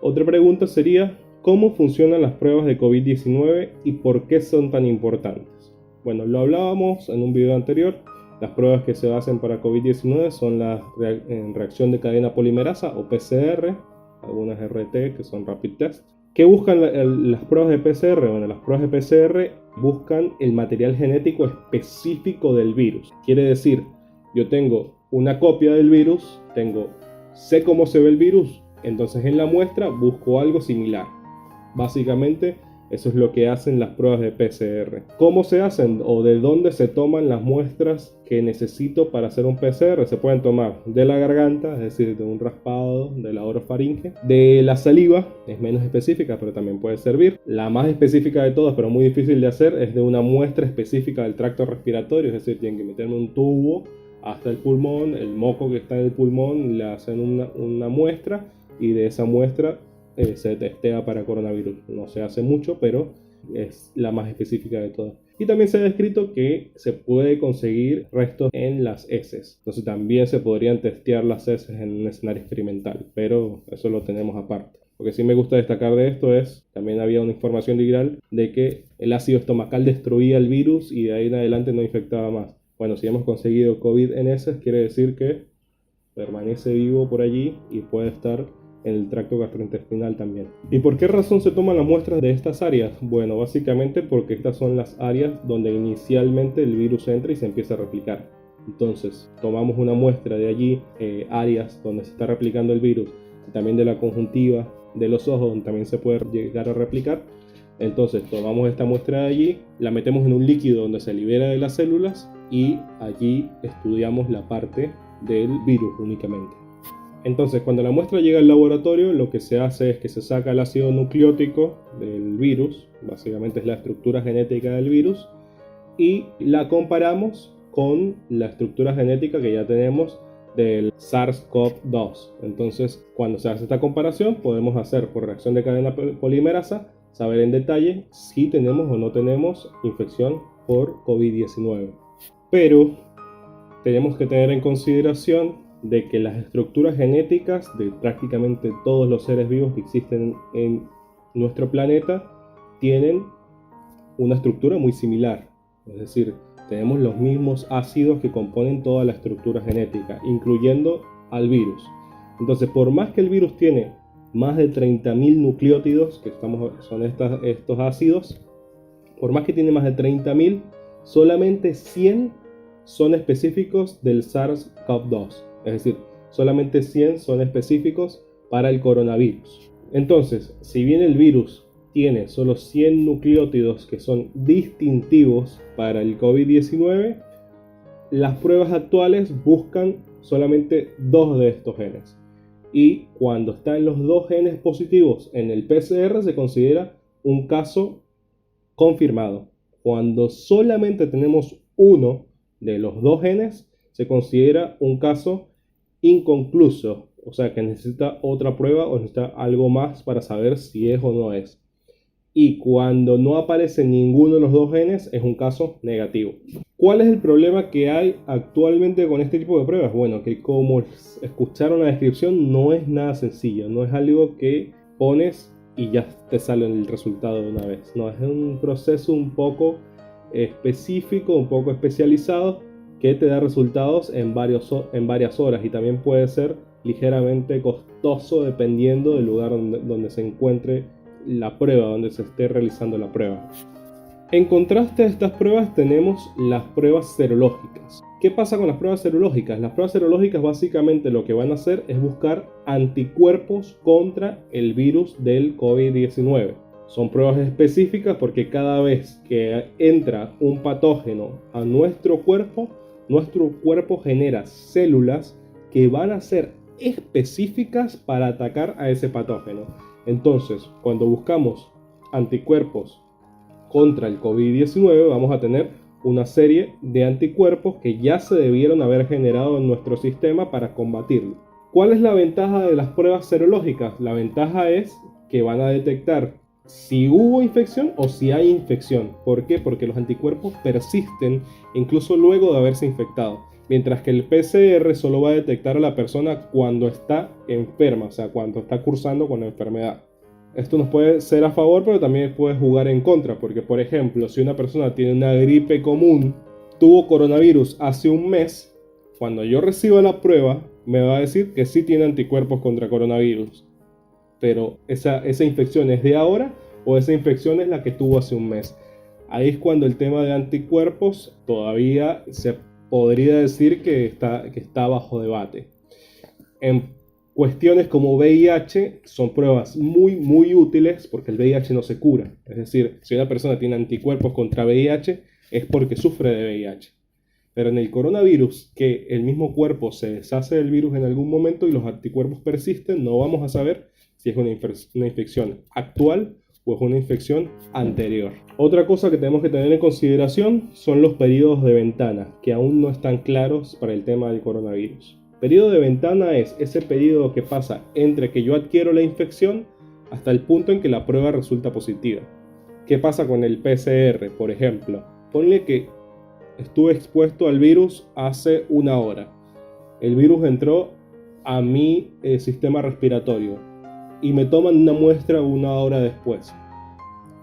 Otra pregunta sería, ¿cómo funcionan las pruebas de COVID-19 y por qué son tan importantes? Bueno, lo hablábamos en un video anterior. Las pruebas que se hacen para COVID-19 son la reacción de cadena polimerasa o PCR, algunas RT que son Rapid Test. ¿Qué buscan las pruebas de PCR? Bueno, las pruebas de PCR buscan el material genético específico del virus. Quiere decir, yo tengo una copia del virus, sé cómo se ve el virus, entonces en la muestra busco algo similar. Básicamente, eso es lo que hacen las pruebas de PCR. ¿Cómo se hacen o de dónde se toman las muestras que necesito para hacer un PCR? Se pueden tomar de la garganta, es decir, de un raspado de la orofaringe. De la saliva, es menos específica, pero también puede servir. La más específica de todas, pero muy difícil de hacer, es de una muestra específica del tracto respiratorio, es decir, tienen que meterme un tubo hasta el pulmón, el moco que está en el pulmón, le hacen una muestra y de esa muestra se testea para coronavirus. No se hace mucho, pero es la más específica de todas. Y también se ha descrito que se puede conseguir restos en las heces. Entonces también se podrían testear las heces en un escenario experimental, pero eso lo tenemos aparte. Lo que sí me gusta destacar de esto es, también había una información viral de que el ácido estomacal destruía el virus y de ahí en adelante no infectaba más. Bueno, si hemos conseguido COVID en heces, quiere decir que permanece vivo por allí y puede estar en el tracto gastrointestinal también. ¿Y por qué razón se toman las muestras de estas áreas? Bueno, básicamente porque estas son las áreas donde inicialmente el virus entra y se empieza a replicar. Entonces, tomamos una muestra de allí, áreas donde se está replicando el virus, también de la conjuntiva, de los ojos, donde también se puede llegar a replicar. Entonces, tomamos esta muestra de allí, la metemos en un líquido donde se libera de las células y allí estudiamos la parte del virus únicamente. Entonces, cuando la muestra llega al laboratorio, lo que se hace es que se saca el ácido nucleótico del virus, básicamente es la estructura genética del virus, y la comparamos con la estructura genética que ya tenemos del SARS-CoV-2. Entonces, cuando se hace esta comparación, podemos hacer por reacción de cadena polimerasa, saber en detalle si tenemos o no tenemos infección por COVID-19. Pero tenemos que tener en consideración de que las estructuras genéticas de prácticamente todos los seres vivos que existen en nuestro planeta tienen una estructura muy similar. Es decir, tenemos los mismos ácidos que componen toda la estructura genética, incluyendo al virus. Entonces, por más que el virus tiene más de 30.000 nucleótidos, que son estos ácidos, por más que tiene más de 30.000, solamente 100 son específicos del SARS-CoV-2. Es decir, solamente 100 son específicos para el coronavirus. Entonces, si bien el virus tiene solo 100 nucleótidos que son distintivos para el COVID-19, las pruebas actuales buscan solamente 2 de estos genes. Y cuando están los 2 genes positivos en el PCR se considera un caso confirmado. Cuando solamente tenemos uno de los 2 genes, se considera un caso inconcluso, o sea que necesita otra prueba o necesita algo más para saber si es o no es. Y cuando no aparece ninguno de los 2 genes, es un caso negativo. ¿Cuál es el problema que hay actualmente con este tipo de pruebas? Bueno, que como escucharon la descripción, no es nada sencillo, no es algo que pones y ya te sale el resultado de una vez. No, es un proceso un poco específico, un poco especializado, que te da resultados en varias horas y también puede ser ligeramente costoso dependiendo del lugar donde se encuentre la prueba, donde se esté realizando la prueba. En contraste a estas pruebas tenemos las pruebas serológicas. ¿Qué pasa con las pruebas serológicas? Las pruebas serológicas básicamente lo que van a hacer es buscar anticuerpos contra el virus del COVID-19. Son pruebas específicas porque cada vez que entra un patógeno a nuestro cuerpo genera células que van a ser específicas para atacar a ese patógeno. Entonces, cuando buscamos anticuerpos contra el COVID-19, vamos a tener una serie de anticuerpos que ya se debieron haber generado en nuestro sistema para combatirlo. ¿Cuál es la ventaja de las pruebas serológicas? La ventaja es que van a detectar si hubo infección o si hay infección. ¿Por qué? Porque los anticuerpos persisten incluso luego de haberse infectado. mientras que el PCR solo va a detectar a la persona cuando está enferma, o sea, cuando está cursando con la enfermedad. Esto nos puede ser a favor, pero también puede jugar en contra, porque por ejemplo, si una persona tiene una gripe común, tuvo coronavirus hace un mes, cuando yo reciba la prueba, me va a decir que sí tiene anticuerpos contra coronavirus. Pero esa infección es de ahora o esa infección es la que tuvo hace un mes. Ahí es cuando el tema de anticuerpos todavía se podría decir que está bajo debate. En cuestiones como VIH son pruebas muy útiles porque el VIH no se cura. Es decir, si una persona tiene anticuerpos contra VIH es porque sufre de VIH. Pero en el coronavirus, que el mismo cuerpo se deshace del virus en algún momento y los anticuerpos persisten, no vamos a saber si es una infección actual o es una infección anterior. Otra cosa que tenemos que tener en consideración son los periodos de ventana, que aún no están claros para el tema del coronavirus. Periodo de ventana es ese periodo que pasa entre que yo adquiero la infección hasta el punto en que la prueba resulta positiva. ¿Qué pasa con el PCR, por ejemplo? Ponle que estuve expuesto al virus hace una hora. El virus entró a mi sistema respiratorio y me toman una muestra una hora después.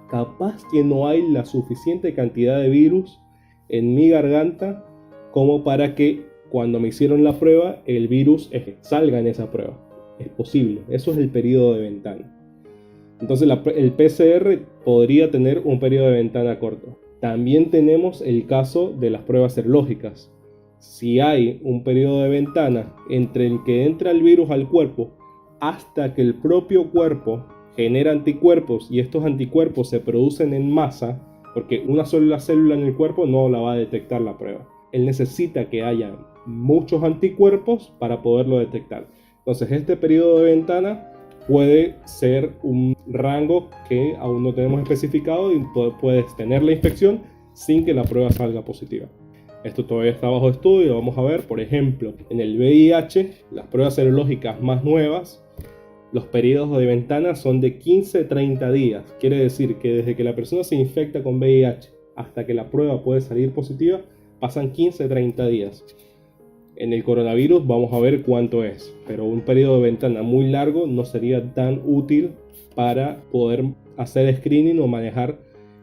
Capaz que no hay la suficiente cantidad de virus en mi garganta como para que cuando me hicieron la prueba el virus salga en esa prueba. Es posible, eso es el periodo de ventana. Entonces el PCR podría tener un periodo de ventana corto. También tenemos el caso de las pruebas serológicas. Si hay un periodo de ventana entre el que entra el virus al cuerpo hasta que el propio cuerpo genera anticuerpos y estos anticuerpos se producen en masa, porque una sola célula en el cuerpo no la va a detectar la prueba. Él necesita que haya muchos anticuerpos para poderlo detectar. Entonces este periodo de ventana puede ser un rango que aún no tenemos especificado y puedes tener la infección sin que la prueba salga positiva. Esto todavía está bajo estudio. Vamos a ver, por ejemplo, en el VIH, las pruebas serológicas más nuevas, los periodos de ventana son de 15-30 días. Quiere decir que desde que la persona se infecta con VIH hasta que la prueba puede salir positiva, pasan 15-30 días. En el coronavirus vamos a ver cuánto es, pero un periodo de ventana muy largo no sería tan útil para poder hacer screening o manejar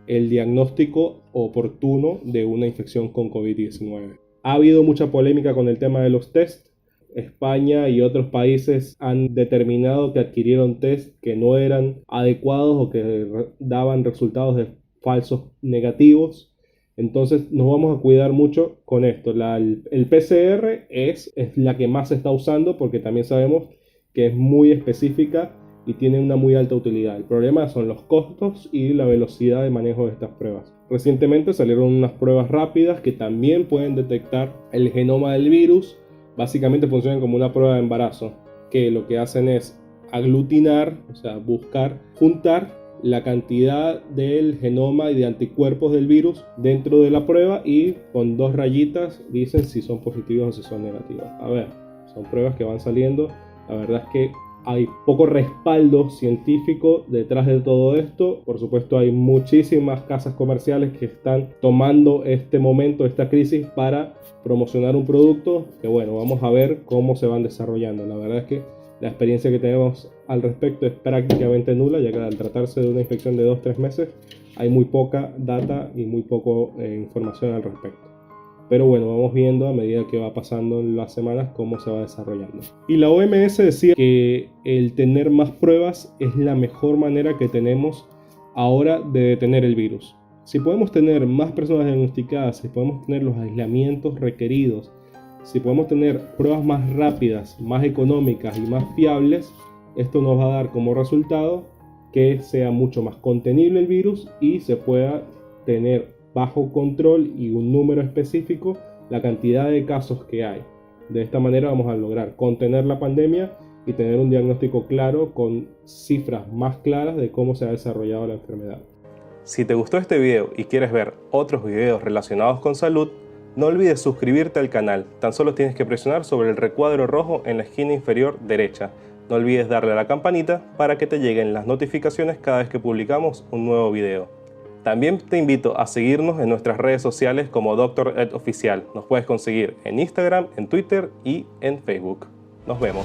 el diagnóstico oportuno de una infección con COVID-19. Ha habido mucha polémica con el tema de los test. España y otros países han determinado que adquirieron test que no eran adecuados o que daban resultados falsos negativos. Entonces nos vamos a cuidar mucho con esto. El PCR es la que más se está usando porque también sabemos que es muy específica y tiene una muy alta utilidad. El problema son los costos y la velocidad de manejo de estas pruebas. Recientemente salieron unas pruebas rápidas que también pueden detectar el genoma del virus. Básicamente funcionan como una prueba de embarazo, que lo que hacen es aglutinar, o sea, juntar la cantidad del genoma y de anticuerpos del virus dentro de la prueba y con 2 rayitas dicen si son positivos o si son negativos. A ver, son pruebas que van saliendo. La verdad es que hay poco respaldo científico detrás de todo esto. Por supuesto, hay muchísimas casas comerciales que están tomando este momento, esta crisis, para promocionar un producto que, bueno, vamos a ver cómo se van desarrollando. La verdad es que la experiencia que tenemos al respecto es prácticamente nula, ya que al tratarse de una infección de 2-3 meses hay muy poca data y muy poco información al respecto. Pero bueno, vamos viendo a medida que va pasando en las semanas cómo se va desarrollando. Y la OMS decía que el tener más pruebas es la mejor manera que tenemos ahora de detener el virus. Si podemos tener más personas diagnosticadas, si podemos tener los aislamientos requeridos, si podemos tener pruebas más rápidas, más económicas y más fiables, esto nos va a dar como resultado que sea mucho más contenible el virus y se pueda tener bajo control y un número específico la cantidad de casos que hay. De esta manera vamos a lograr contener la pandemia y tener un diagnóstico claro con cifras más claras de cómo se ha desarrollado la enfermedad. Si te gustó este video y quieres ver otros videos relacionados con salud, no olvides suscribirte al canal. Tan solo tienes que presionar sobre el recuadro rojo en la esquina inferior derecha. No olvides darle a la campanita para que te lleguen las notificaciones cada vez que publicamos un nuevo video. También te invito a seguirnos en nuestras redes sociales como Dr. Ed Oficial. Nos puedes conseguir en Instagram, en Twitter y en Facebook. Nos vemos.